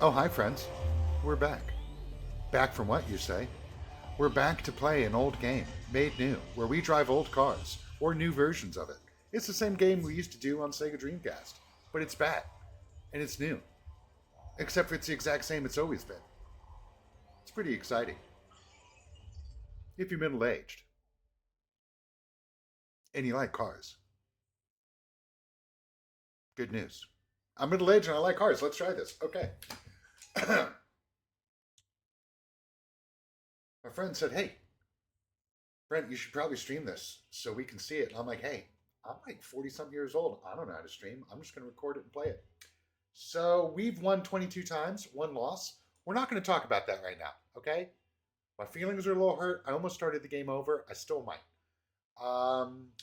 Oh, hi, friends. We're back. Back from what, you say? We're back to play an old game, made new, where we drive old cars, or new versions of it. It's the same game we used to do on Sega Dreamcast, but it's back, and it's new. Except for it's the exact same it's always been. It's pretty exciting. If you're middle aged, and you like cars, good news. I'm middle aged and I like cars. Let's try this. Okay. My friend said, "Hey, Brent, you should probably stream this so we can see it." And I'm like, "Hey, I'm like 40 something years old. I don't know how to stream. I'm just going to record it and play it." So we've won 22 times, one loss. We're not going to talk about that right now, okay? My feelings are a little hurt. I almost started the game over. I still might.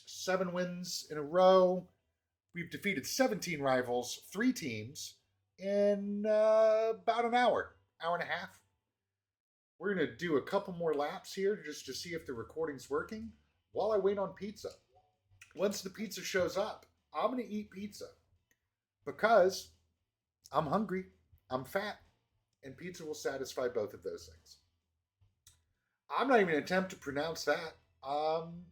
7 wins in a row. We've defeated 17 rivals, 3 teams in about an hour and a half. We're going to do a couple more laps here just to see if the recording's working while I wait on pizza. Once the pizza shows up, I'm going to eat pizza because I'm hungry, I'm fat, and pizza will satisfy both of those things. I'm not even going to attempt to pronounce that. I'm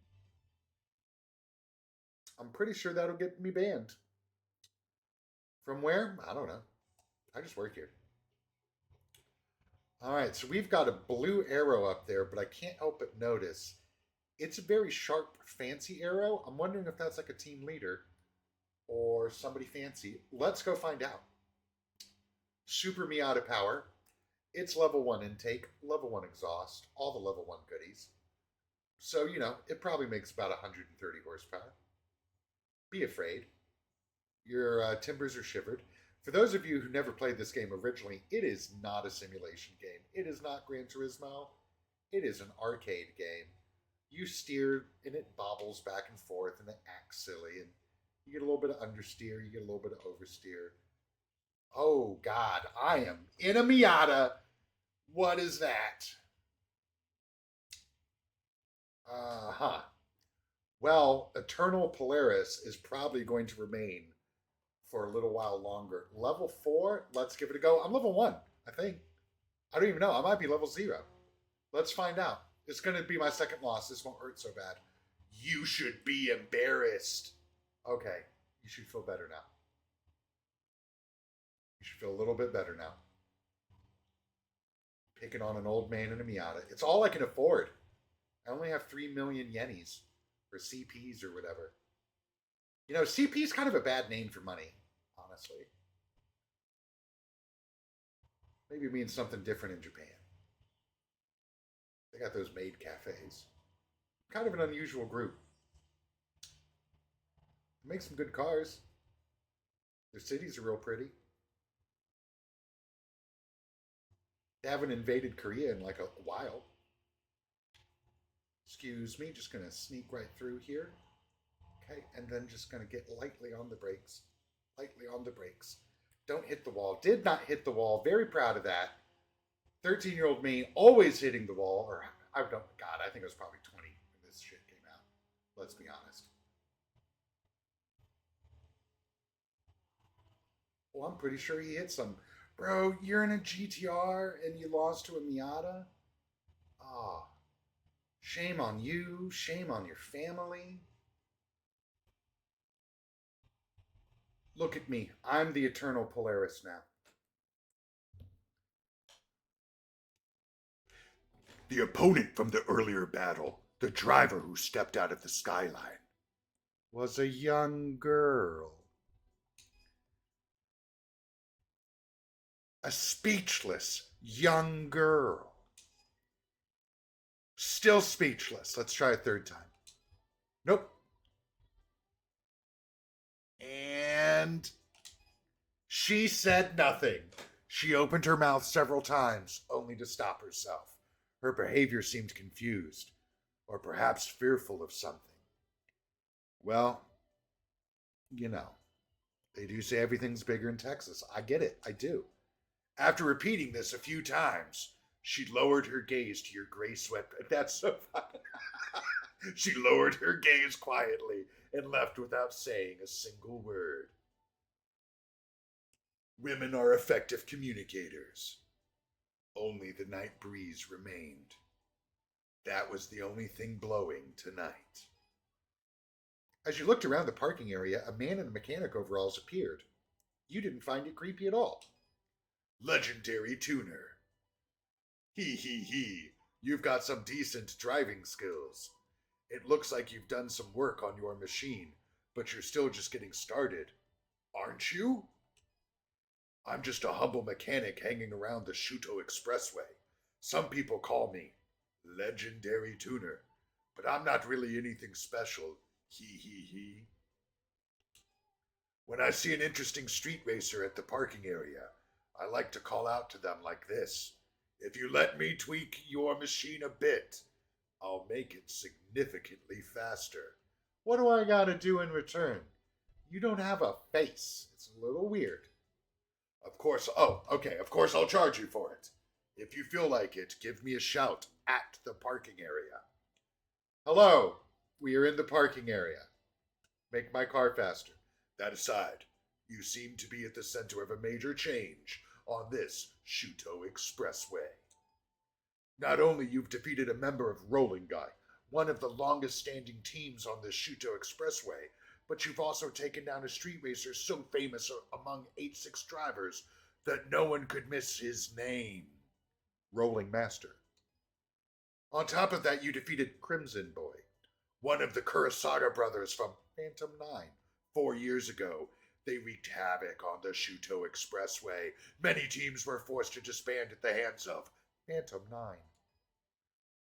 pretty sure that'll get me banned. From where? I don't know. I just work here. All right, so we've got a blue arrow up there, but I can't help but notice it's a very sharp, fancy arrow. I'm wondering if that's like a team leader or somebody fancy. Let's go find out. Super Miata power. It's level 1 intake, level 1 exhaust, all the level 1 goodies. So, it probably makes about 130 horsepower. Be afraid. Your timbers are shivered. For those of you who never played this game originally, it is not a simulation game. It is not Gran Turismo. It is an arcade game. You steer and it bobbles back and forth and it acts silly. And you get a little bit of understeer, you get a little bit of oversteer. Oh, God, I am in a Miata. What is that? Uh-huh. Well, Eternal Polaris is probably going to remain for a little while longer. Level 4, let's give it a go. I'm level 1, I think. I don't even know. I might be level 0. Let's find out. It's going to be my second loss. This won't hurt so bad. You should be embarrassed. Okay, you should feel better now. You should feel a little bit better now. Picking on an old man in a Miata. It's all I can afford. I only have 3 million yenis or CPs or whatever. CP is kind of a bad name for money, honestly. Maybe it means something different in Japan. They got those maid cafes. Kind of an unusual group. They make some good cars. Their cities are real pretty. They haven't invaded Korea in like a while. Excuse me, just gonna sneak right through here. Okay, and then just gonna get lightly on the brakes. Lightly on the brakes. Don't hit the wall. Did not hit the wall. Very proud of that. 13-year-old me always hitting the wall. Or I don't. God, I think it was probably 20 when this shit came out. Let's be honest. Well, I'm pretty sure he hit some. Bro, you're in a GTR and you lost to a Miata? Ah, oh, shame on you. Shame on your family. Look at me. I'm the eternal Polaris now. The opponent from the earlier battle, the driver who stepped out of the skyline, was a young girl. A speechless young girl. Still speechless. Let's try a third time. Nope. And she said nothing. She opened her mouth several times, only to stop herself. Her behavior seemed confused, or perhaps fearful of something. Well, they do say everything's bigger in Texas. I get it. I do. After repeating this a few times, she lowered her gaze to your gray sweat. That's so funny. She lowered her gaze quietly and left without saying a single word. Women are effective communicators. Only the night breeze remained. That was the only thing blowing tonight. As you looked around the parking area, a man in mechanic overalls appeared. You didn't find it creepy at all. Legendary tuner. Hee hee hee. You've got some decent driving skills. It looks like you've done some work on your machine, but you're still just getting started. Aren't you? I'm just a humble mechanic hanging around the Shuto Expressway. Some people call me Legendary Tuner, but I'm not really anything special. Hee hee hee. When I see an interesting street racer at the parking area, I like to call out to them like this. If you let me tweak your machine a bit, I'll make it significantly faster. What do I gotta do in return? You don't have a face. It's a little weird. Of course, of course I'll charge you for it. If you feel like it, give me a shout at the parking area. Hello, we are in the parking area. Make my car faster. That aside, you seem to be at the center of a major change on this Shuto Expressway. Not only you've defeated a member of Rolling Guy, one of the longest standing teams on the Shuto Expressway, but you've also taken down a street racer so famous among 8-6 drivers that no one could miss his name. Rolling Master. On top of that, you defeated Crimson Boy, one of the Kurosaga brothers from Phantom 9. 4 years ago, they wreaked havoc on the Shuto Expressway. Many teams were forced to disband at the hands of Phantom 9.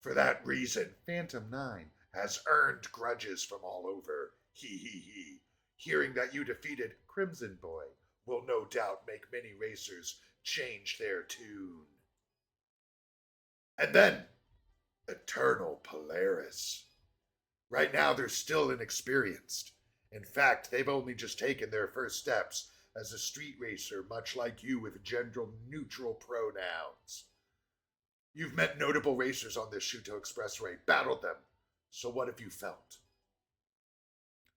For that reason, Phantom 9 has earned grudges from all over. Hee hee hee. Hearing that you defeated Crimson Boy will no doubt make many racers change their tune. And then, Eternal Polaris. Right now, they're still inexperienced. In fact, they've only just taken their first steps as a street racer, much like you, with gender neutral pronouns. You've met notable racers on this Shuto Expressway, battled them. So what have you felt?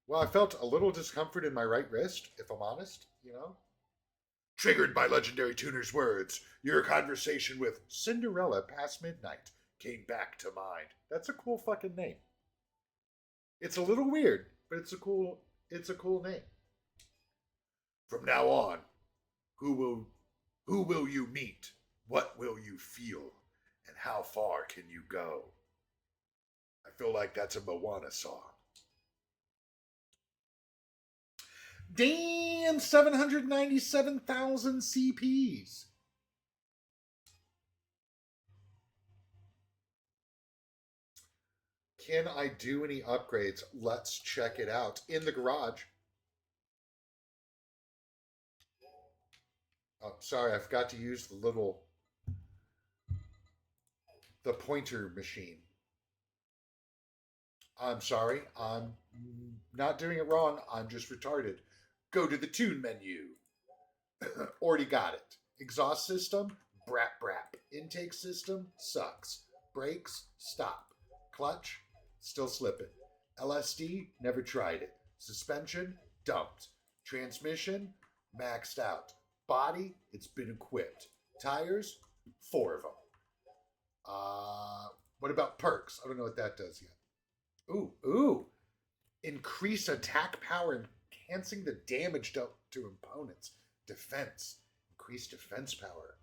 Well, I felt a little discomfort in my right wrist, if I'm honest, Triggered by Legendary Tuner's words, your conversation with Cinderella past midnight came back to mind. That's a cool fucking name. It's a little weird, but it's a cool name. From now on, who will you meet? What will you feel? And how far can you go? I feel like that's a Moana song. Damn, 797,000 CPs. Can I do any upgrades? Let's check it out. In the garage. Oh, sorry, I forgot to use the pointer machine. I'm sorry, I'm not doing it wrong. I'm just retarded. Go to the tune menu. Already got it. Exhaust system, brap brap. Intake system, sucks. Brakes, stop. Clutch, still slipping. LSD, never tried it. Suspension, dumped. Transmission, maxed out. Body, it's been equipped. Tires, 4 of them. What about perks? I don't know what that does yet. Ooh. Increase attack power, enhancing the damage dealt to opponents. Defense. Increase defense power.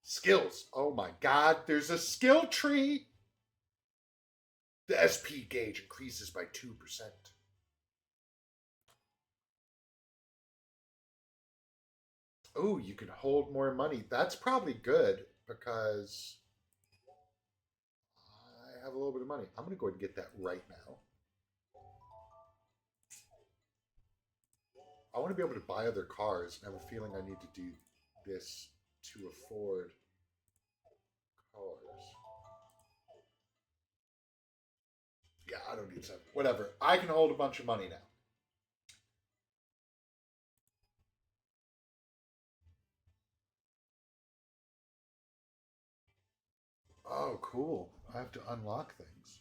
Skills. Oh my god, there's a skill tree! The SP gauge increases by 2%. Ooh, you can hold more money. That's probably good because I have a little bit of money. I'm going to go ahead and get that right now. I want to be able to buy other cars, and I have a feeling I need to do this to afford cars. Yeah, I don't need some. Whatever. I can hold a bunch of money now. Oh, cool. I have to unlock things.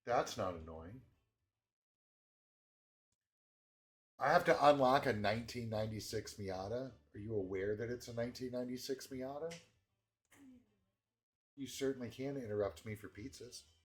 That's not annoying. I have to unlock a 1996 Miata. Are you aware that it's a 1996 Miata? You certainly can interrupt me for pizzas.